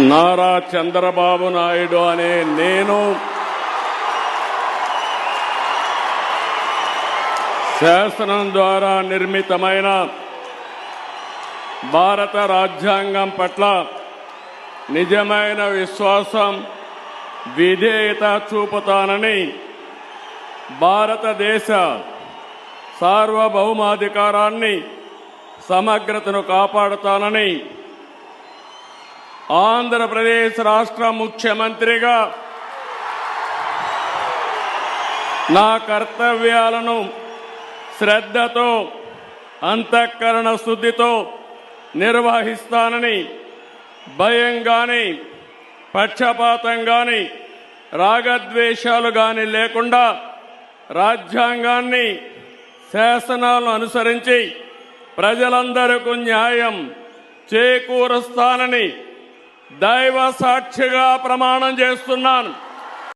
నారా చంద్రబాబు నాయుడు అనే నేను శాసనం ద్వారా నిర్మితమైన భారత రాజ్యాంగం పట్ల నిజమైన విశ్వాసం, విధేయత చూపుతానని, భారతదేశ సార్వభౌమాధికారాన్ని, సమగ్రతను కాపాడుతానని ఆంధ్రప్రదేశ్ రాష్ట్ర ముఖ్యమంత్రిగా నా కర్తవ్యాలను శ్రద్ధతో, అంతఃకరణ శుద్ధితో నిర్వహిస్తానని, భయం గాని, పక్షపాతం గాని, రాగద్వేషాలు గాని లేకుండా రాజ్యాంగాన్ని, శాసనాలను అనుసరించి ప్రజలందరికీ న్యాయం చేకూరుస్తానని దైవ సాక్షిగా ప్రమాణం చేస్తున్నాను.